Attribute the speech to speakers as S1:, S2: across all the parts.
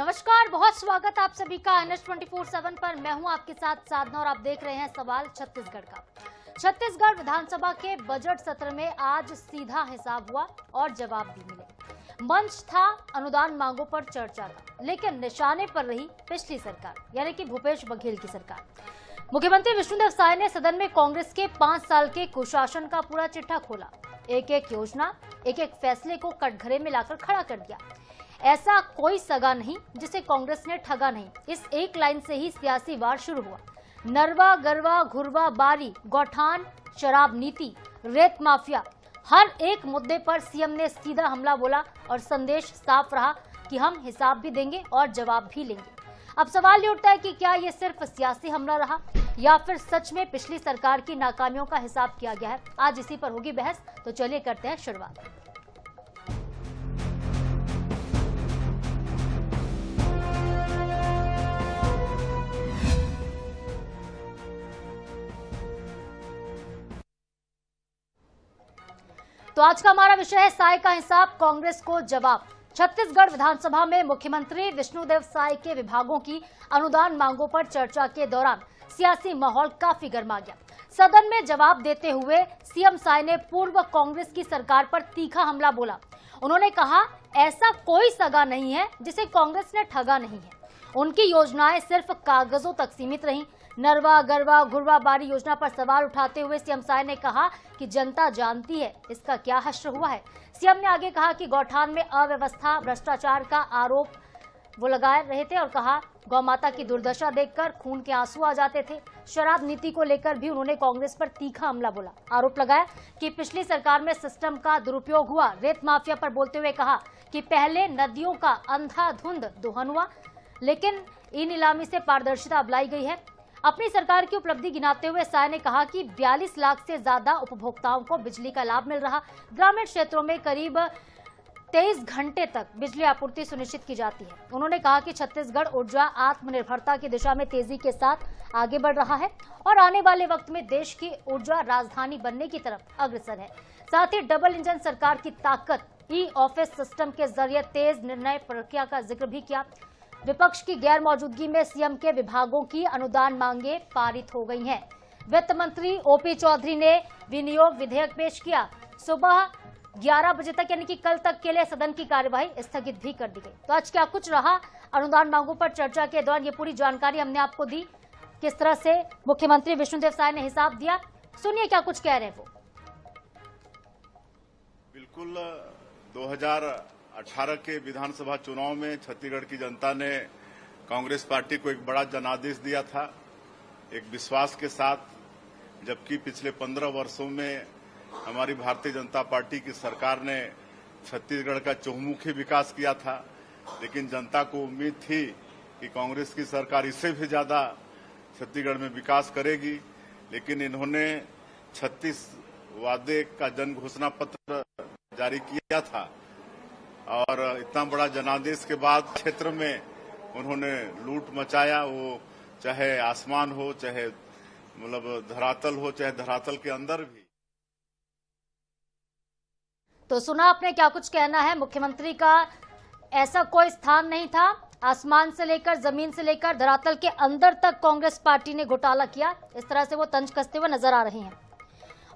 S1: नमस्कार, बहुत स्वागत आप सभी का NH 24/7 पर। मैं हूं आपके साथ साधना और आप देख रहे हैं सवाल छत्तीसगढ़ का। छत्तीसगढ़ विधानसभा के बजट सत्र में आज सीधा हिसाब हुआ और जवाब भी मिले। मंच था अनुदान मांगों पर चर्चा का, लेकिन निशाने पर रही पिछली सरकार यानी कि भूपेश बघेल की सरकार। मुख्यमंत्री विष्णुदेव साय ने सदन में कांग्रेस के 5 साल के कुशासन का पूरा चिट्ठा खोला। एक एक योजना, एक एक फैसले को कटघरे में लाकर खड़ा कर दिया। ऐसा कोई सगा नहीं जिसे कांग्रेस ने ठगा नहीं, इस एक लाइन से ही सियासी वार शुरू हुआ। नरवा गरवा घुरवा बारी, गौठान, शराब नीति, रेत माफिया, हर एक मुद्दे पर सीएम ने सीधा हमला बोला और संदेश साफ रहा कि हम हिसाब भी देंगे और जवाब भी लेंगे। अब सवाल ये उठता है कि क्या ये सिर्फ सियासी हमला रहा या फिर सच में पिछली सरकार की नाकामियों का हिसाब किया गया है। आज इसी पर होगी बहस, तो चलिए करते हैं शुरुआत। तो आज का हमारा विषय है साय का हिसाब, कांग्रेस को जवाब। छत्तीसगढ़ विधानसभा में मुख्यमंत्री विष्णुदेव साय के विभागों की अनुदान मांगों पर चर्चा के दौरान सियासी माहौल काफी गर्मा गया। सदन में जवाब देते हुए सीएम साय ने पूर्व कांग्रेस की सरकार पर तीखा हमला बोला। उन्होंने कहा, ऐसा कोई सगा नहीं है जिसे कांग्रेस ने ठगा नहीं है। उनकी योजनाएं सिर्फ कागजों तक सीमित रहीं। नरवा गरवा घुरवा बारी योजना पर सवाल उठाते हुए सीएम साय ने कहा कि जनता जानती है इसका क्या हश्र हुआ है। सीएम ने आगे कहा कि गौठान में अव्यवस्था, भ्रष्टाचार का आरोप वो लगा रहे थे और कहा गौ माता की दुर्दशा देखकर खून के आंसू आ जाते थे। शराब नीति को लेकर भी उन्होंने कांग्रेस पर तीखा हमला बोला। आरोप लगाया कि पिछली सरकार में सिस्टम का दुरुपयोग हुआ। रेत माफिया पर बोलते हुए कहा कि पहले नदियों का अंधाधुंध दोहन हुआ, लेकिन ई नीलामी से पारदर्शिता अब लाई गई है। अपनी सरकार की उपलब्धि गिनाते हुए साय ने कहा कि 42 लाख से ज्यादा उपभोक्ताओं को बिजली का लाभ मिल रहा। ग्रामीण क्षेत्रों में करीब 23 घंटे तक बिजली आपूर्ति सुनिश्चित की जाती है। उन्होंने कहा कि छत्तीसगढ़ ऊर्जा आत्मनिर्भरता की दिशा में तेजी के साथ आगे बढ़ रहा है और आने वाले वक्त में देश की ऊर्जा राजधानी बनने की तरफ अग्रसर है। साथ ही डबल इंजन सरकार की ताकत, ई ऑफिस सिस्टम के जरिए तेज निर्णय प्रक्रिया का जिक्र भी किया। विपक्ष की गैर मौजूदगी में सीएम के विभागों की अनुदान मांगे पारित हो गई हैं। वित्त मंत्री ओपी चौधरी ने विनियोग विधेयक पेश किया। सुबह 11 बजे तक यानी कि कल तक के लिए सदन की कार्यवाही स्थगित भी कर दी गई। तो आज क्या कुछ रहा अनुदान मांगों पर चर्चा के दौरान, ये पूरी जानकारी हमने आपको दी। किस तरह से मुख्यमंत्री विष्णुदेव साय ने हिसाब दिया, सुनिए क्या कुछ कह रहे हैं वो।
S2: बिल्कुल 2018 के विधानसभा चुनाव में छत्तीसगढ़ की जनता ने कांग्रेस पार्टी को एक बड़ा जनादेश दिया था, एक विश्वास के साथ। जबकि पिछले 15 वर्षों में हमारी भारतीय जनता पार्टी की सरकार ने छत्तीसगढ़ का चहुमुखी विकास किया था, लेकिन जनता को उम्मीद थी कि कांग्रेस की सरकार इससे भी ज्यादा छत्तीसगढ़ में विकास करेगी। लेकिन इन्होंने 36 वादे का जन घोषणा पत्र जारी किया था और इतना बड़ा जनादेश के बाद क्षेत्र में उन्होंने लूट मचाया। वो चाहे आसमान हो, चाहे मतलब धरातल हो, चाहे धरातल के अंदर भी।
S1: तो सुना आपने क्या कुछ कहना है मुख्यमंत्री का। ऐसा कोई स्थान नहीं था, आसमान से लेकर जमीन से लेकर धरातल के अंदर तक कांग्रेस पार्टी ने घोटाला किया। इस तरह से वो तंज कसते हुए नजर आ रहे हैं।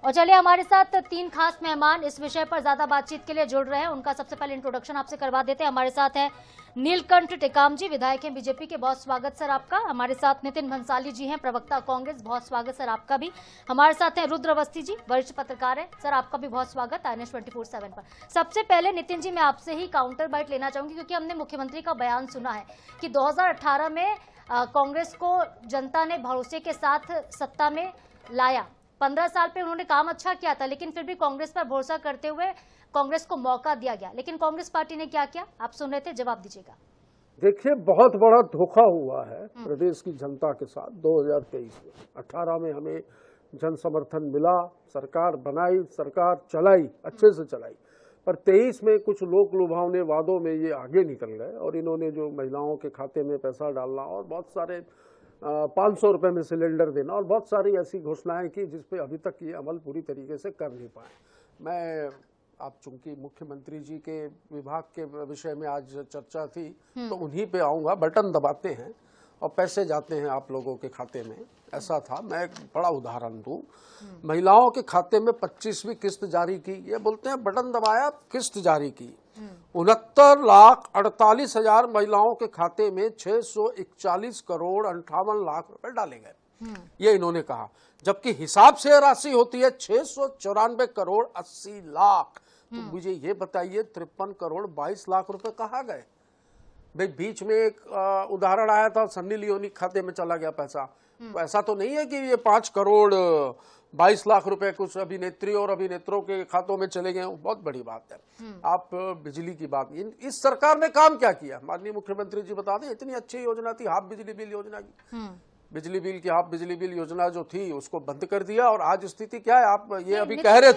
S1: और चलिए, हमारे साथ 3 खास मेहमान इस विषय पर ज्यादा बातचीत के लिए जुड़ रहे हैं। उनका सबसे पहले इंट्रोडक्शन आपसे करवा देते हैं। हमारे साथ हैं नीलकंठ टेकाम जी, विधायक हैं बीजेपी के, बहुत स्वागत सर आपका। हमारे साथ नितिन भंसाली जी हैं, प्रवक्ता कांग्रेस, बहुत स्वागत सर आपका भी। हमारे साथ हैं रुद्र अवस्थी जी, वरिष्ठ पत्रकार हैं, सर आपका भी बहुत स्वागत NH 24/7 पर। सबसे पहले नितिन जी, मैं आपसे ही काउंटर बाइट लेना चाहूंगी, क्योंकि हमने मुख्यमंत्री का बयान सुना है कि 2018 में कांग्रेस को जनता ने भरोसे के साथ सत्ता में लाया। 15 साल पे उन्होंने काम अच्छा किया था, लेकिन फिर भी कांग्रेस पर भरोसा करते हुए कांग्रेस को मौका दिया गया। लेकिन कांग्रेस पार्टी ने क्या किया, आप सुन रहे थे, जवाब दीजिएगा।
S3: देखिए, बहुत बड़ा धोखा हुआ है प्रदेश की जनता के साथ 2023 में। 18 में हमें जन समर्थन मिला, सरकार बनाई, सरकार चलाई, अच्छे से चलाई। पर 23 में कुछ लोक लुभावने वादों में ये आगे निकल गए और इन्होंने जो महिलाओं के खाते में पैसा डालना और बहुत सारे 500 रुपए में सिलेंडर देना और बहुत सारी ऐसी घोषणाएं की जिस पे अभी तक ये अमल पूरी तरीके से कर नहीं पाए। मैं आप चूंकि मुख्यमंत्री जी के विभाग के विषय में आज चर्चा थी तो उन्हीं पे आऊंगा। बटन दबाते हैं और पैसे जाते हैं आप लोगों के खाते में, ऐसा था। मैं एक बड़ा उदाहरण दूं, महिलाओं के खाते में 25वीं किस्त जारी की, ये बोलते हैं बटन दबाया किस्त जारी की। 69,48,000 महिलाओं के खाते में 641 करोड़ 58 लाख रुपए डाले गए, ये इन्होंने कहा। जबकि हिसाब से राशि होती है 694 करोड़ 80 लाख। तो मुझे ये बताइए 53 करोड़ 22 लाख रुपए कहाँ गए? भाई बीच में एक उदाहरण आया था, सन्नी लियोनी खाते में चला गया पैसा। तो ऐसा तो नहीं है कि ये 5 करोड़ 22 लाख रुपए कुछ अभिनेत्री और अभिनेत्रों के खातों में चले गए, बहुत बड़ी बात है। आप बिजली की बात, इस सरकार ने काम क्या किया? माननीय मुख्यमंत्री जी बता दें, इतनी अच्छी योजना थी हाफ बिजली बिल योजना की, बिजली बिल की हाफ बिजली बिल योजना जो थी उसको बंद कर दिया। और आज स्थिति क्या है? आप ये अभी कह रहे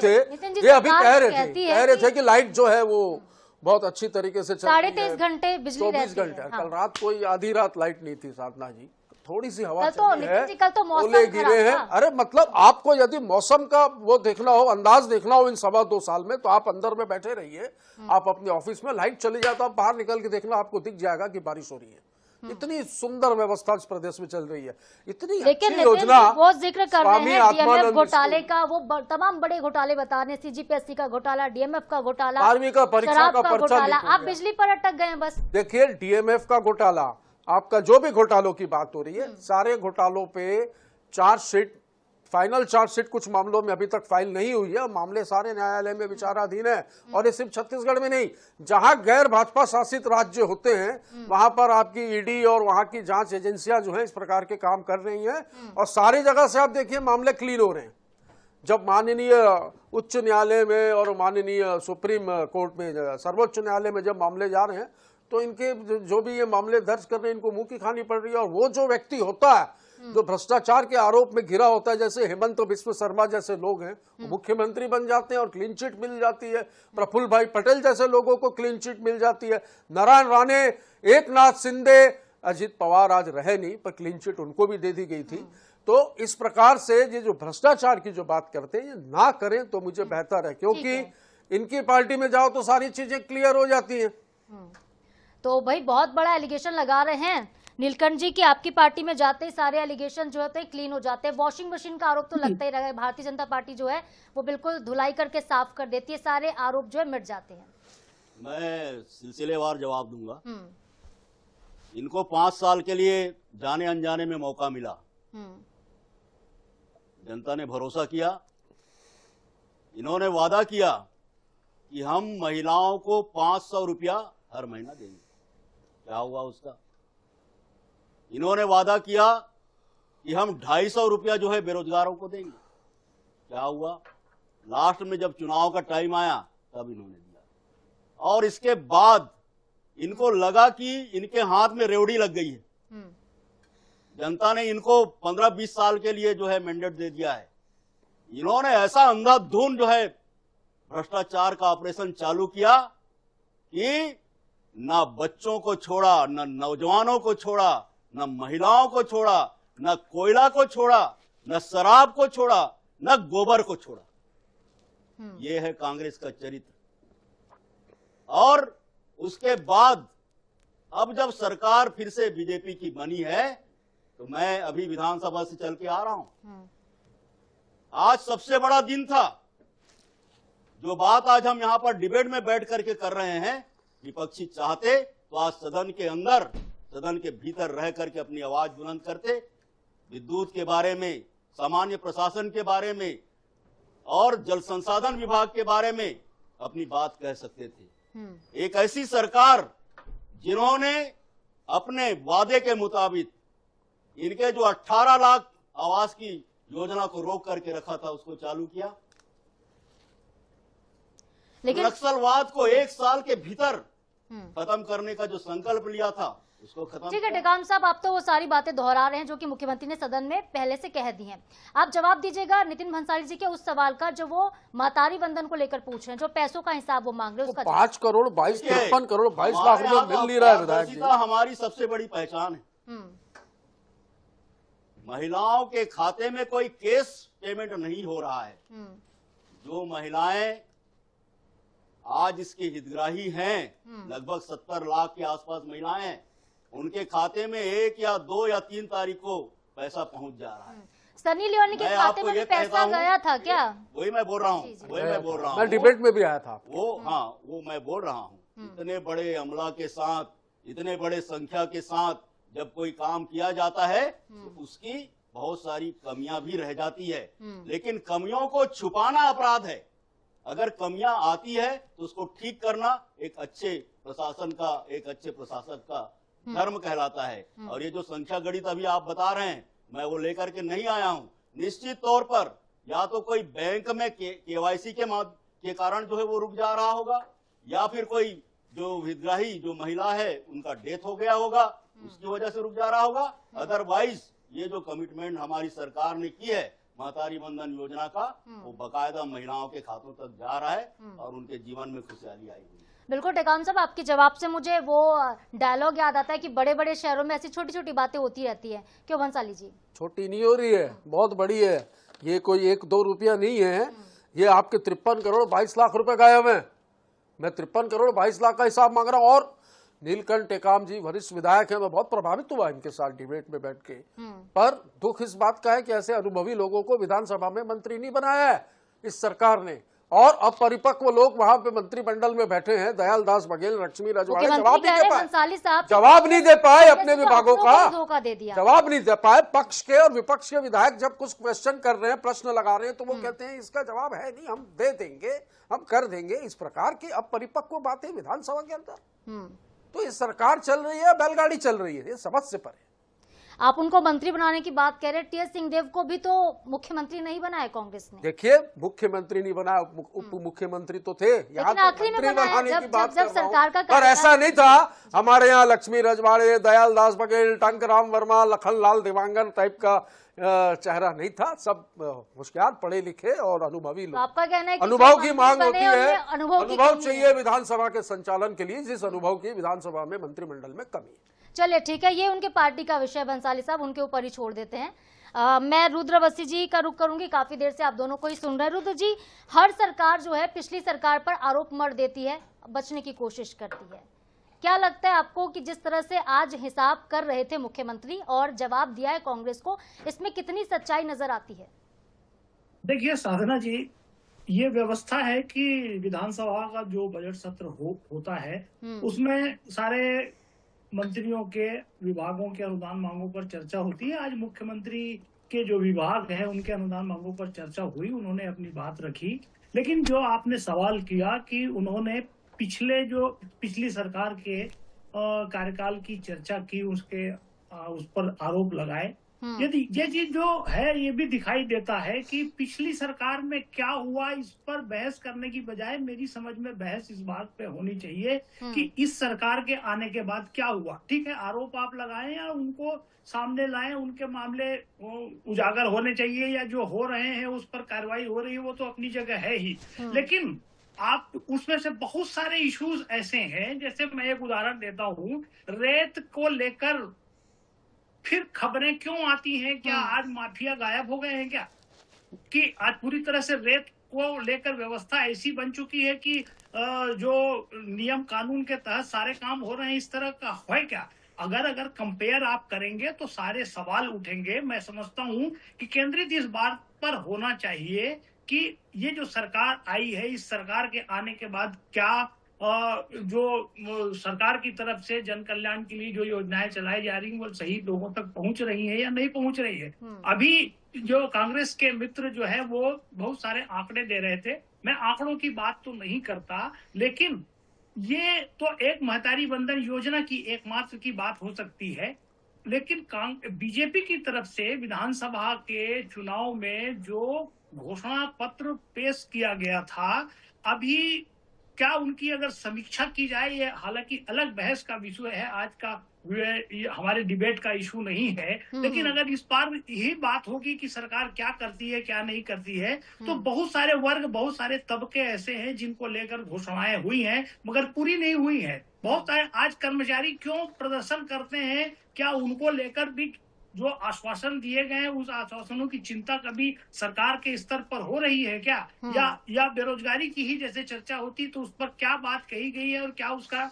S3: थे, कि लाइट जो है वो बहुत अच्छी तरीके से चल रही है,
S1: 23.5 घंटे बिजली
S3: 24 घंटे।
S1: हाँ।
S3: कल रात कोई आधी रात लाइट नहीं थी साधना जी, थोड़ी सी हवा
S1: कल तो
S3: चली है,
S1: कल तो मौसम
S3: ओले गिरे हैं। अरे मतलब आपको यदि मौसम का वो देखना हो, अंदाज देखना हो इन 2.25 साल में, तो आप अंदर में बैठे रहिए, आप अपने ऑफिस में, लाइट चली जाए तो आप बाहर निकल के देखना, आपको दिख जाएगा कि बारिश हो रही है। इतनी सुंदर व्यवस्था इस प्रदेश में चल रही है, इतनी अच्छी योजना।
S1: वो जिक्र कर रहे हैं डीएमएफ घोटाले का, वो तमाम बड़े घोटाले बता रहे हैं, सीजीपीएससी का घोटाला, डीएमएफ का घोटाला,
S3: बारहवीं का परीक्षा का पर्चा लीक हो गया।
S1: आप बिजली पर अटक गए हैं बस।
S3: देखिए डीएमएफ का घोटाला, आपका जो भी घोटालों की बात हो रही है, सारे घोटालों पे चार्जशीट, फाइनल चार्जशीट कुछ मामलों में अभी तक फाइल नहीं हुई है, मामले सारे न्यायालय में विचाराधीन है। और ये सिर्फ छत्तीसगढ़ में नहीं, जहां गैर भाजपा शासित राज्य होते हैं वहां पर आपकी ईडी और वहां की जांच एजेंसियां जो है इस प्रकार के काम कर रही हैं, और सारी जगह से आप देखिए मामले क्लीन हो रहे हैं। जब माननीय उच्च न्यायालय में और माननीय सुप्रीम कोर्ट में, सर्वोच्च न्यायालय में जब मामले जा रहे हैं, तो इनके जो भी ये मामले दर्ज कर रहे हैं इनको मुंह की खानी पड़ रही है। और वो जो व्यक्ति होता है जो भ्रष्टाचार के आरोप में घिरा होता है, जैसे हेमंत बिस्व शर्मा जैसे लोग हैं, वो मुख्यमंत्री बन जाते हैं और क्लीन चिट मिल जाती है। प्रफुल्ल भाई पटेल जैसे लोगों को क्लीन चिट मिल जाती है। नारायण राणे, एकनाथ शिंदे, अजित पवार आज रहे नहीं पर क्लीन चिट उनको भी दे दी गई थी। तो इस प्रकार से ये जो भ्रष्टाचार की जो बात करते हैं, ये ना करें तो मुझे बेहतर है, क्योंकि इनकी पार्टी में जाओ तो सारी चीजें क्लियर हो जाती हैं।
S1: तो भाई बहुत बड़ा एलिगेशन लगा रहे हैं नीलकंठ जी की, आपकी पार्टी में जाते ही सारे एलिगेशन जो होते हैं क्लीन हो जाते हैं। वॉशिंग मशीन का आरोप तो लगता ही रहा है, भारतीय जनता पार्टी जो है वो बिल्कुल धुलाई करके साफ कर देती है, सारे आरोप जो है मिट जाते हैं।
S4: मैं सिलसिलेवार जवाब दूंगा। इनको 5 साल के लिए जाने अनजाने में मौका मिला, जनता ने भरोसा किया, इन्होंने वादा किया कि हम महिलाओं को 500 रुपया हर महीना देंगे। क्या हुआ उसका? इन्होंने वादा किया कि हम 250 रुपया जो है बेरोजगारों को देंगे। क्या हुआ? लास्ट में जब चुनाव का टाइम आया तब इन्होंने दिया। और इसके बाद इनको लगा कि इनके हाथ में रेवड़ी लग गई है, जनता ने इनको 15-20 साल के लिए जो है मैंडेट दे दिया है। इन्होंने ऐसा अंधाधुंध जो है भ्रष्टाचार का ऑपरेशन चालू किया कि न बच्चों को छोड़ा, न नौजवानों को छोड़ा, न महिलाओं को छोड़ा, न कोयला को छोड़ा, न शराब को छोड़ा, न गोबर को छोड़ा। यह है कांग्रेस का चरित्र। और उसके बाद अब जब सरकार फिर से बीजेपी की बनी है, तो मैं अभी विधानसभा से चल के आ रहा हूं। आज सबसे बड़ा दिन था। जो बात आज हम यहां पर डिबेट में बैठ करके कर रहे हैं, विपक्षी चाहते तो आज सदन के अंदर, सदन के भीतर रह करके अपनी आवाज बुलंद करते, विद्युत के बारे में, सामान्य प्रशासन के बारे में और जल संसाधन विभाग के बारे में अपनी बात कह सकते थे। एक ऐसी सरकार जिन्होंने अपने वादे के मुताबिक इनके जो 18 लाख आवास की योजना को रोक करके रखा था उसको चालू किया, लेकिन नक्सलवाद को 1 साल के भीतर खत्म करने का जो संकल्प लिया था उसको खत्म।
S1: ठीक है टेकाम साहब, आप तो वो सारी बातें दोहरा रहे हैं जो कि मुख्यमंत्री ने सदन में पहले से कह दी हैं। आप जवाब दीजिएगा नितिन भंसाली जी के उस सवाल का जो वो मातारी वंदन को लेकर पूछ रहे हैं, जो पैसों का हिसाब वो मांग रहे हैं, उसका
S3: 5 करोड़ 53 करोड़ 22 लाख रुपए मिल नहीं रहा है विधायक जी।
S4: हमारी सबसे बड़ी पहचान है, महिलाओं के खाते में कोई कैश पेमेंट नहीं हो रहा है। जो महिलाएं आज इसके हितग्राही हैं लगभग 70 लाख के आसपास महिलाएं हैं। उनके खाते में 1 या 2 या 3 तारीख को पैसा पहुंच जा रहा है।
S1: सनी लियोनी के
S4: मैं
S1: खाते
S4: आपको
S1: में भी
S4: ये कहता
S1: पैसा
S4: हूं,
S1: गया था क्या?
S4: वही मैं बोल रहा हूँ,
S3: मैं डिबेट में भी आया था।
S4: वो मैं बोल रहा हूँ, इतने बड़े अमला के साथ, इतने बड़े संख्या के साथ जब कोई काम किया जाता है तो उसकी बहुत सारी कमियां भी रह जाती है, लेकिन कमियों को छुपाना अपराध है। अगर कमियां आती है तो उसको ठीक करना एक अच्छे प्रशासन का, एक अच्छे प्रशासक का धर्म कहलाता है। और ये जो संख्या गणित अभी आप बता रहे हैं, मैं वो लेकर के नहीं आया हूं। निश्चित तौर पर या तो कोई बैंक में केवाईसी के कारण जो है वो रुक जा रहा होगा, या फिर कोई जो हितग्राही जो महिला है उनका डेथ हो गया होगा, उसकी वजह से रुक जा रहा होगा। अदरवाइज ये जो कमिटमेंट हमारी सरकार ने की है महतारी बंधन योजना का, वो बकायदा महिलाओं के खातों तक जा रहा है और उनके जीवन में खुशहाली आई हुई है।
S1: बिल्कुल टेकाम साहब, आपके जवाब से मुझे वो डायलॉग याद आता है कि बड़े बड़े शहरों में ऐसी छोटी छोटी बातें होती रहती है। क्यों भंसाली जी?
S3: छोटी नहीं हो रही है, बहुत बड़ी है। ये कोई 1-2 रुपया नहीं है, ये आपके 53 करोड़ 22 लाख रुपए गायब हैं। मैं 53 करोड़ 22 लाख का हिसाब मांग रहा हूँ। और नीलकंठ टेकाम जी वरिष्ठ विधायक हैं, मैं बहुत प्रभावित हुआ इनके साथ डिबेट में बैठ के। पर दुख इस बात का है कि ऐसे अनुभवी लोगों को विधानसभा में मंत्री नहीं बनाया है इस सरकार ने, और अपरिपक्व लोग वहां पे मंत्रिमंडल में बैठे हैं। दयाल दास बघेल, लक्ष्मी रजवाड़े जवाब नहीं दे पाए, जवाब नहीं दे पाए अपने विभागों का,
S1: धोखा दे दिया,
S3: जवाब नहीं दे पाए। पक्ष के और विपक्ष के विधायक जब कुछ क्वेश्चन कर रहे हैं, प्रश्न लगा रहे हैं, तो वो कहते हैं इसका जवाब है नहीं, हम दे देंगे, हम कर देंगे। इस प्रकार की अपरिपक्व बातें विधानसभा के अंदर, तो ये सरकार चल रही है, बैलगाड़ी चल रही है, ये समझ से परे।
S1: आप उनको मंत्री बनाने की बात कह रहे हैं, टीएस सिंहदेव को भी तो मुख्यमंत्री नहीं बनाया कांग्रेस ने।
S3: देखिए, मुख्यमंत्री नहीं बनाया, उप मुख्यमंत्री तो थे, यहाँ तो
S1: आखिरी में बनाने की बात
S3: जब
S1: सरकार का,
S3: पर ऐसा नहीं था। हमारे यहाँ लक्ष्मी रजवाड़े, दयाल दास बघेल, टंकराम वर्मा, लखनलाल देवांगन टाइप का चेहरा नहीं था। सब होशियार, पढ़े लिखे और अनुभवी लोग।
S1: आपका कहना है कि
S3: अनुभव की मांग होती है,
S1: अनुभव
S3: चाहिए विधानसभा के संचालन के लिए, जिस अनुभव की विधानसभा में मंत्रिमंडल में कमी है।
S1: चलिए ठीक है, ये उनके पार्टी का विषय भंसाली साहब, उनके ऊपर ही छोड़ देते हैं। मैं रुद्रवसी जी का रुख करूंगी, काफी देर से आप दोनों को ही सुन रहे हैं। रुद्र जी, हर सरकार जो है पिछली सरकार पर आरोप मढ़ देती है, बचने की कोशिश करती है। क्या लगता है आपको कि जिस तरह से आज हिसाब कर रहे थे मुख्यमंत्री और जवाब दिया है कांग्रेस को, इसमें कितनी सच्चाई नजर आती है?
S5: देखिए साधना जी, ये व्यवस्था है कि विधानसभा का जो बजट सत्र होता है उसमें सारे मंत्रियों के विभागों के अनुदान मांगों पर चर्चा होती है। आज मुख्यमंत्री के जो विभाग हैं उनके अनुदान मांगों पर चर्चा हुई, उन्होंने अपनी बात रखी। लेकिन जो आपने सवाल किया कि उन्होंने पिछली सरकार के कार्यकाल की चर्चा की, उस पर आरोप लगाए, यदि ये चीज जो है ये भी दिखाई देता है कि पिछली सरकार में क्या हुआ, इस पर बहस करने की बजाय मेरी समझ में बहस इस बात पे होनी चाहिए कि इस सरकार के आने के बाद क्या हुआ। ठीक है, आरोप आप लगाएं या उनको सामने लाएं, उनके मामले उजागर होने चाहिए, या जो हो रहे हैं उस पर कार्रवाई हो रही है वो तो अपनी जगह है ही। लेकिन आप उसमें से बहुत सारे इश्यूज ऐसे हैं, जैसे मैं एक उदाहरण देता हूँ, रेत को लेकर फिर खबरें क्यों आती हैं? क्या आज माफिया गायब हो गए हैं क्या? कि आज पूरी तरह से रेत को लेकर व्यवस्था ऐसी बन चुकी है कि जो नियम कानून के तहत सारे काम हो रहे हैं, इस तरह का है क्या? अगर कंपेयर आप करेंगे तो सारे सवाल उठेंगे। मैं समझता हूं कि केंद्रित इस बात पर होना चाहिए कि ये जो सरकार आई है, इस सरकार के आने के बाद क्या जो सरकार की तरफ से जन कल्याण के लिए जो योजनाएं चलाई जा रही हैं वो सही लोगों तक पहुंच रही है या नहीं पहुंच रही है। अभी जो कांग्रेस के मित्र जो है वो बहुत सारे आंकड़े दे रहे थे, मैं आंकड़ों की बात तो नहीं करता, लेकिन ये तो एक महतारी बंधन योजना की एकमात्र की बात हो सकती है। लेकिन बीजेपी की तरफ से विधानसभा के चुनाव में जो घोषणा पत्र पेश किया गया था, अभी क्या उनकी अगर समीक्षा की जाए, ये हालांकि अलग बहस का विषय है, आज का हमारे डिबेट का इशू नहीं है, लेकिन अगर इस बार यही बात होगी कि सरकार क्या करती है क्या नहीं करती है, तो बहुत सारे वर्ग, बहुत सारे तबके ऐसे हैं जिनको लेकर घोषणाएं हुई हैं मगर पूरी नहीं हुई है। बहुत सारे आज कर्मचारी क्यों प्रदर्शन करते हैं, क्या उनको लेकर भी जो आश्वासन दिए गए हैं उस आश्वासनों की चिंता कभी सरकार के स्तर पर हो रही है क्या? या बेरोजगारी की ही जैसे चर्चा होती तो उस पर क्या बात कही गई है और क्या उसका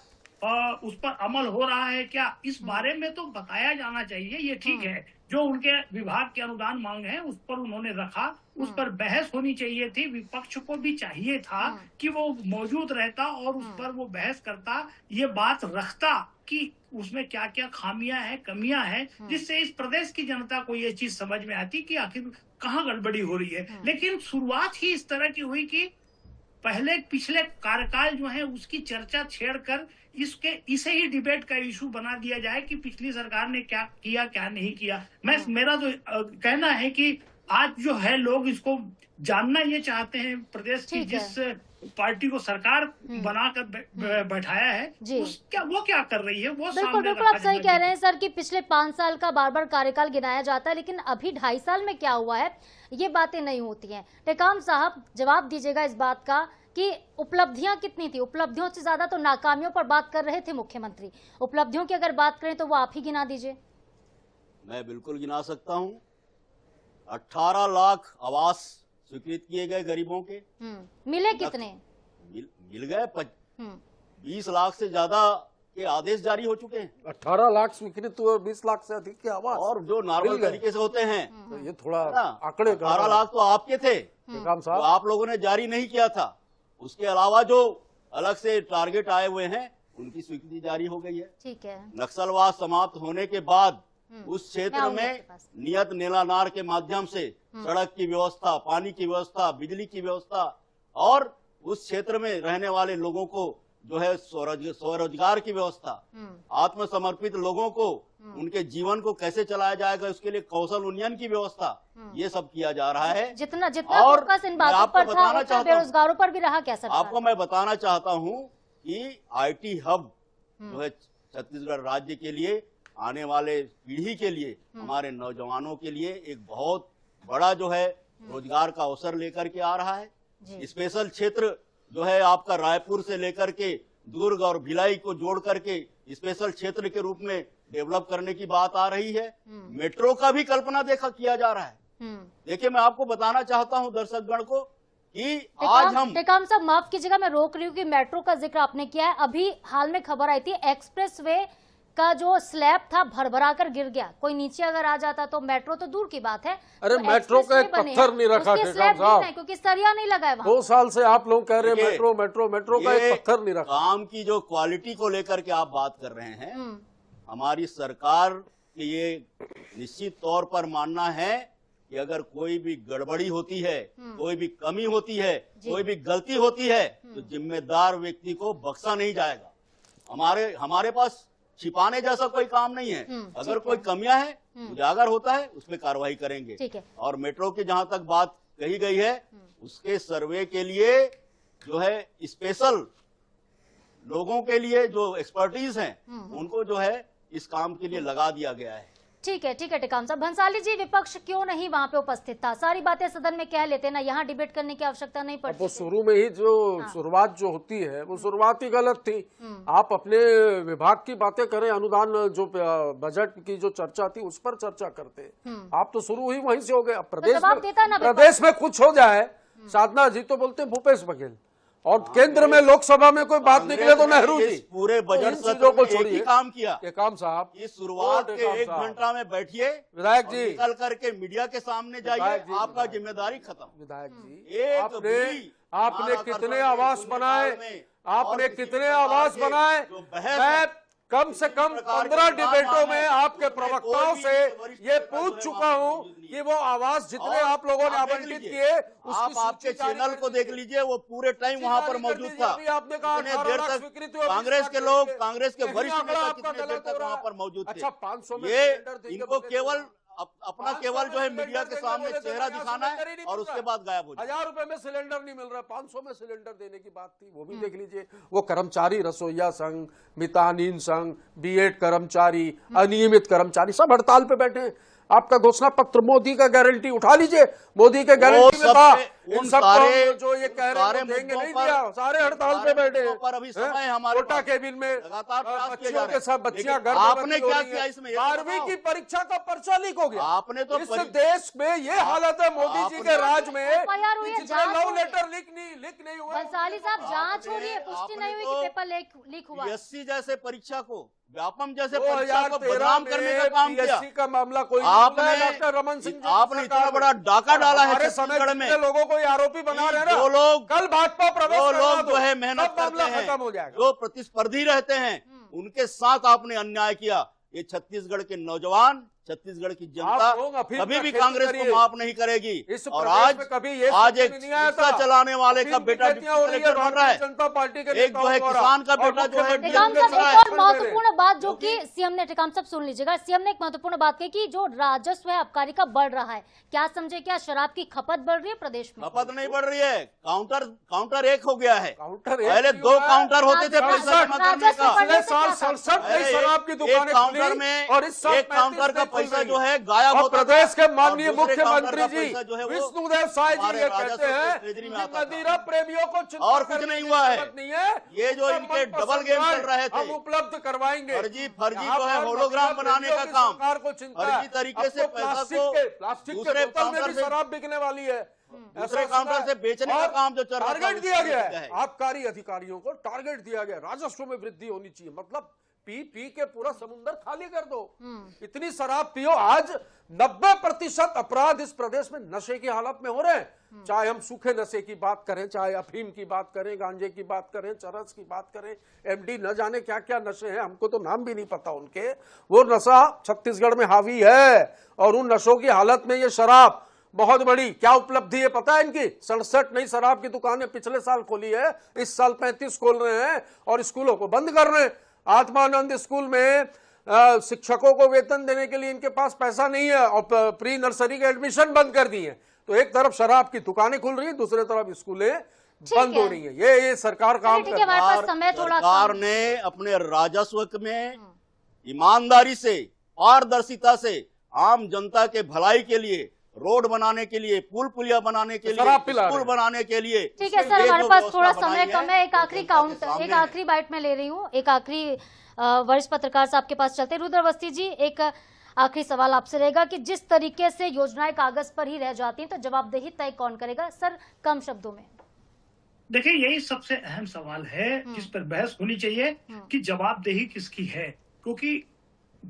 S5: उस पर अमल हो रहा है क्या? इस बारे में तो बताया जाना चाहिए। ये ठीक है, जो उनके विभाग के अनुदान मांग है उस पर उन्होंने रखा, उस पर बहस होनी चाहिए थी। विपक्ष को भी चाहिए था कि वो मौजूद रहता और उस पर वो बहस करता, ये बात रखता कि उसमें क्या क्या खामियां हैं, कमियां हैं, जिससे इस प्रदेश की जनता को ये चीज समझ में आती कि आखिर कहाँ गड़बड़ी हो रही है। लेकिन शुरुआत ही इस तरह की हुई कि पहले पिछले कार्यकाल जो है उसकी चर्चा छेड़कर इसे ही डिबेट का इशू बना दिया जाए कि पिछली सरकार ने क्या किया क्या नहीं किया। मेरा तो कहना है कि आज जो है लोग इसको जानना ये चाहते हैं, प्रदेश की जिस पार्टी को सरकार बनाकर बैठाया है वो क्या कर रही है वो
S1: बिल्कुल बिल्कुल आप सही कह रहे हैं सर कि पिछले 5 साल का बार बार कार्यकाल गिनाया जाता है, लेकिन अभी 2.5 साल में क्या हुआ है ये बातें नहीं होती हैं। टेकाम साहब जवाब दीजिएगा इस बात का कि उपलब्धियां कितनी थी? उपलब्धियों से ज्यादा तो नाकामियों पर बात कर रहे थे मुख्यमंत्री। उपलब्धियों की अगर बात करें तो वो आप ही गिना दीजिए।
S4: मैं बिल्कुल गिना सकता हूं। 18 लाख आवास स्वीकृत किए गए गरीबों के।
S1: मिले कितने?
S4: मिल गए 20 लाख से ज्यादा के आदेश जारी हो चुके हैं।
S3: 18 लाख स्वीकृत हुए, 20 लाख से अधिक के आवास
S4: और जो नॉर्मल तरीके से होते हैं
S3: तो ये थोड़ा आंकड़े
S4: 18 लाख तो आपके थे, तो आप लोगों ने जारी नहीं किया था। उसके अलावा जो अलग से टारगेट आए हुए हैं उनकी स्वीकृति जारी हो गई है।
S1: ठीक है।
S4: नक्सलवाद समाप्त होने के बाद उस क्षेत्र में नियत नीलानार के माध्यम से सड़क की व्यवस्था, पानी की व्यवस्था, बिजली की व्यवस्था और उस क्षेत्र में रहने वाले लोगों को जो है स्वरोजगार की व्यवस्था, आत्मसमर्पित लोगों को उनके जीवन को कैसे चलाया जाएगा उसके लिए कौशल उन्नयन की व्यवस्था, ये सब किया जा रहा है।
S1: जितना फोकस इन बातों पर था उतना बेरोजगारों पर भी रहा क्या सर?
S4: आपको मैं बताना चाहता हूं कि आईटी हब जो है छत्तीसगढ़ राज्य के लिए, आने वाले पीढ़ी के लिए, हमारे नौजवानों के लिए एक बहुत बड़ा जो है रोजगार का अवसर लेकर के आ रहा है। स्पेशल क्षेत्र जो है आपका रायपुर से लेकर के दुर्ग और भिलाई को जोड़ करके स्पेशल क्षेत्र के रूप में डेवलप करने की बात आ रही है। मेट्रो का भी कल्पना किया जा रहा है। देखिए मैं आपको बताना चाहता हूं दर्शकगण को कि आज हम
S1: टेकाम साहब माफ कीजिएगा मैं रोक रही हूँ कि मेट्रो का जिक्र आपने किया है। अभी हाल में खबर आई थी एक्सप्रेस वे का जो स्लैब था भरभरा कर गिर गया, कोई नीचे अगर आ जाता तो मेट्रो तो दूर की बात है।
S3: अरे तो मेट्रो का एक पत्थर नहीं रखा टेकाम साहब,
S1: क्योंकि सरिया नहीं लगा है।
S3: 2 साल से आप लोग कह रहे हैं मेट्रो का एक पत्थर नहीं रखा।
S4: काम की जो क्वालिटी को लेकर के आप बात कर रहे हैं, हमारी सरकार के ये निश्चित तौर पर मानना है कि अगर कोई भी गड़बड़ी होती है, कोई भी कमी होती है, कोई भी गलती होती है तो जिम्मेदार व्यक्ति को बख्शा नहीं जाएगा। हमारे पास छिपाने जैसा कोई काम नहीं है। अगर कोई कमियां है उजागर होता है उस पर कार्रवाई करेंगे। और मेट्रो की जहां तक बात कही गई है उसके सर्वे के लिए जो है स्पेशल लोगों के लिए जो एक्सपर्टीज हैं उनको जो है इस काम के लिए लगा दिया गया है।
S1: ठीक है टेकाम साहब। भंसाली जी विपक्ष क्यों नहीं वहां पे उपस्थित था? सारी बातें सदन में कह लेते ना, यहाँ डिबेट करने की आवश्यकता नहीं पड़ती।
S3: वो शुरू में ही जो शुरुआत जो होती है वो शुरुआत ही गलत थी। आप अपने विभाग की बातें करें, अनुदान जो बजट की जो चर्चा थी उस पर चर्चा करते। आप तो शुरू ही वहीं से हो गए। प्रदेश में कुछ हो जाए, साधना जी तो बोलते भूपेश बघेल, और केंद्र में लोकसभा में कोई बात निकले तो नेहरू जी।
S4: पूरे बजट सत्र को छोड़िए काम किया।
S3: टेकाम साहब
S4: इस शुरुआत के 1 घंटा में बैठिए,
S3: विधायक जी
S4: निकल करके मीडिया के सामने जाइए, आपका जिम्मेदारी खत्म।
S3: विधायक जी आपने कितने आवास बनाए? आपने कितने आवास बनाए? कम से कम 15 डिबेटों में आपके प्रवक्ताओं से ये पूछ चुका हूं कि वो आवास जितने आप लोगों ने आवंटित किए,
S4: आप आपके चैनल को देख लीजिए, वो पूरे टाइम वहां पर मौजूद था।
S3: आपने कहा
S4: कितने देर तक कांग्रेस के लोग, कांग्रेस के वरिष्ठ नेता कितने देर तक वहां पर मौजूद थे।
S3: अच्छा 500 में
S4: ये इनको केवल अपना केवल जो है मीडिया के सामने चेहरा दिखाना है और उसके बाद गायब हो जाए।
S3: 1000 रुपए में सिलेंडर नहीं मिल रहा, 500 में सिलेंडर देने की बात थी, वो भी देख लीजिए। वो कर्मचारी रसोईया संघ, मितानिन संघ, बीएड कर्मचारी, अनियमित कर्मचारी सब हड़ताल पे बैठे हैं। आपका घोषणा पत्र मोदी का गारंटी उठा लीजिए, मोदी के गारंटी में था इन सब जो ये कह रहे हैं देंगे नहीं दिया, सारे हड़ताल पे बैठे हैं।
S4: पर अभी समय हमारे
S3: कोटा केबिन में
S4: लगातार
S3: बच्चियों के साथ बच्चियां घर
S4: आपने क्या किया इसमें?
S3: 12वीं की परीक्षा का पर्चा लीक हो गया।
S4: आपने तो
S3: इस देश में ये हालत है मोदी जी के राज में,
S1: FIR हुई है,
S3: जितने
S1: जांच
S3: लव
S1: हो रही है।
S3: लेटर लीक नहीं हुए।
S1: बंसाली साहब, जांच हो रही है, पुष्टि नहीं हुई कि पेपर लीक हुआ।
S4: PSC जैसे परीक्षा को, व्यापम जैसे
S3: 2013
S4: परीक्षा को बदनाम करने का काम किया।
S3: PSC का मामला कोई
S4: आपने
S3: डॉक्टर रमन सिंह जी
S4: आपने इतना बड़ा डाका डाला है छत्तीसगढ़ में।
S3: लोगों को आरोपी बना रहे हैं
S4: जो लोग
S3: कल भाजपा प्रवेश
S4: जो
S3: करवा
S4: लोग
S3: दो,
S4: जो है मेहनत
S3: सब मामला
S4: करते हैं,
S3: खत्म हो जाएगा।
S4: जो प्रतिस्पर्धी रहते हैं, उनके साथ आपने अन्याय किया। ये छत्तीसगढ़ के नौजवान, छत्तीसगढ़ की जनता
S3: आप लोग अफीम
S4: कभी
S3: का
S4: भी
S3: खेती
S4: कांग्रेस
S3: करिए।
S4: को माफ नहीं करेगी।
S3: इस
S4: और
S3: प्रदेश में कभी ये
S4: आज
S3: समझ
S4: एक
S3: में नहीं आया
S4: रिक्शा
S3: था।
S4: चलाने वाले का
S3: अफीम की
S4: बेटा डिप्टी
S3: खेतियां हो रही है
S4: कलेक्टर बन रहा है,
S3: जनता पार्टी के
S4: एक जो है
S3: नेताओं द्वारा।
S4: किसान का
S3: और
S4: बेटा जो है
S3: मुख्यमंत्री
S1: टेकाम साहब,
S3: के
S1: एक
S3: साथ
S1: और
S3: मेरे-
S1: महत्वपूर्ण बात जो कि सीएम ने, टेकाम साहब सुन लीजिएगा, सीएम ने एक महत्वपूर्ण बात कही कि जो राजस्व है आबकारी का बढ़ रहा है। क्या समझे, क्या शराब की खपत बढ़ रही है प्रदेश में?
S4: खपत नहीं बढ़ रही है, काउंटर एक हो गया है।
S3: काउंटर एक
S4: पहले
S3: नहीं
S4: 2
S3: हुआ है।
S4: काउंटर होते थे पैसा जमा करने
S1: राजस्व
S4: का।
S1: बढ़ने
S3: पिछले
S1: से
S3: साल
S1: क्या था?
S3: 67 नई
S4: अरे
S3: शराब की दुकानें
S4: एक काउंटर
S3: खुली
S4: में
S3: और इस साल
S4: एक काउंटर
S3: 35
S4: का
S3: नई खुल
S4: पैसा
S3: रही
S4: जो
S3: है।
S4: है गायब
S3: और
S4: होता था।
S3: प्रदेश के माननीय
S4: और दूसरे काउंटर
S3: मुख्यमंत्री
S4: का
S3: जी
S4: पैसा जो है वो
S3: विष्णुदेव साय जी
S4: हमारे
S3: ये
S4: राजस्व
S3: कहते हैं
S4: ट्रेजरी में
S3: कि
S4: आता था।
S3: मदिरा प्रेमियों को चिंता
S4: और कुछ
S3: करने
S4: नहीं
S3: की
S4: हुआ है।
S3: जरूरत नहीं है।
S4: ये जो
S3: उनका
S4: इनके
S3: मनपसंद
S4: डबल गेम
S3: वाइन
S4: चल रहे थे,
S3: हम उपलब्ध करवाएंगे।
S4: फर्जी
S3: यहाँ
S4: जो है
S3: पर
S4: होलोग्राम
S3: मदिरा
S4: बनाने का
S3: प्रेमियों की
S4: काम,
S3: सरकार को चिंता है।
S4: फर्जी तरीके से
S3: अब तो
S4: पैसा
S3: प्लास्टिक
S4: को
S3: के
S4: दूसरे
S3: बोतल में
S4: काउंटर
S3: भी
S4: से
S3: शराब बिकने वाली है।
S4: दूसरे
S3: ऐसा
S4: काउंटर
S3: सुना
S4: से
S3: है।
S4: बेचने का
S3: और
S4: काम जो चल रहा था,
S3: टारगेट दिया
S4: उसमें
S3: गया
S4: क्या
S3: है,
S4: है?
S3: आबकारी अधिकारियों को टारगेट दिया गया, राजस्व में वृद्धि होनी चाहिए। मतलब पी के पूरा समुद्र खाली कर दो। इतनी शराब पियो। आज 90% अपराध इस प्रदेश में नशे की हालत में हो रहे हैं। चाहे हम सूखे नशे की बात करें, चाहे अफीम की बात करें, गांजे की बात करें, चरस की बात करें, एमडी, न जाने क्या क्या नशे हैं, हमको तो नाम भी नहीं पता उनके। वो नशा छत्तीसगढ़ में हावी है और उन नशों की हालत में ये शराब बहुत बड़ी। क्या उपलब्धि है पता है इनकी? 67 नई शराब की दुकानें पिछले साल खोली है, इस साल 35 खोल रहे हैं और स्कूलों को बंद कर रहे हैं। आत्मानंद स्कूल में शिक्षकों को वेतन देने के लिए इनके पास पैसा नहीं है और प्री नर्सरी के एडमिशन बंद कर दिए। तो एक तरफ शराब की दुकानें खुल रही है, दूसरी तरफ स्कूलें बंद हो रही है। ये सरकार काम कर रही है।
S1: हमारे पास समय थोड़ा
S4: सरकार ने अपने राजस्व में ईमानदारी से, पारदर्शिता से आम जनता के भलाई के लिए, रोड बनाने के लिए, पुल पुलिया बनाने के लिए, स्कूल बनाने के लिए,
S1: ठीक है सर, हमारे पास थोड़ा समय कम है। एक आखिरी बाइट में ले रही हूँ, एक आखिरी वरिष्ठ पत्रकार साहब के पास चलते। रुद्र अवस्थी जी, एक आखिरी सवाल आपसे रहेगा कि जिस तरीके से योजनाएं कागज पर ही रह जाती हैं तो जवाबदेही तय कौन करेगा? सर, कम शब्दों में।
S5: देखिए, यही सबसे अहम सवाल है जिस पर बहस होनी चाहिए कि जवाबदेही किसकी है। क्योंकि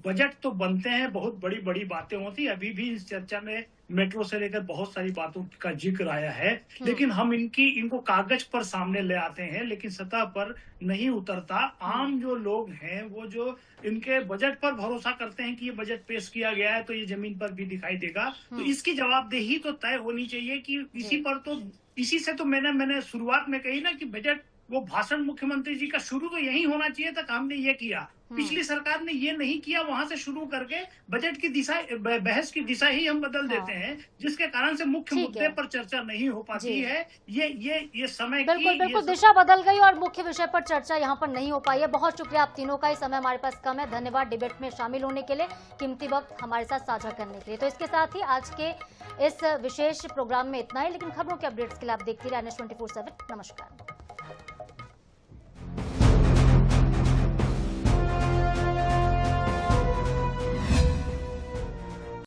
S5: बजट तो बनते हैं, बहुत बड़ी बड़ी बातें होती है। अभी भी इस चर्चा में मेट्रो से लेकर बहुत सारी बातों का जिक्र आया है, लेकिन हम इनको कागज पर सामने ले आते हैं, लेकिन सतह पर नहीं उतरता। आम जो लोग हैं वो जो इनके बजट पर भरोसा करते हैं कि ये बजट पेश किया गया है तो ये जमीन पर भी दिखाई देगा, तो इसकी जवाबदेही तो तय होनी चाहिए कि इसी पर तो, इसी से तो मैंने शुरुआत में कही ना कि बजट वो भाषण मुख्यमंत्री जी का शुरू तो यही होना चाहिए था कि हमने ये किया। पिछली सरकार ने ये नहीं किया, वहां से शुरू करके बजट की दिशा, बहस की दिशा ही हम बदल देते हैं, जिसके कारण से मुख्य मुद्दे पर चर्चा नहीं हो पाती है। ये समय
S1: बिल्कुल दिशा बदल गई और मुख्य विषय पर चर्चा यहाँ पर नहीं हो पाई है। बहुत शुक्रिया आप तीनों का, इस समय हमारे पास कम है। धन्यवाद डिबेट में शामिल होने के लिए, कीमती वक्त हमारे साथ साझा करने के लिए। तो इसके साथ ही आज के इस विशेष प्रोग्राम में इतना ही, लेकिन खबरों के अपडेट्स के लिए आप देखते रहिए NH 24/7। नमस्कार।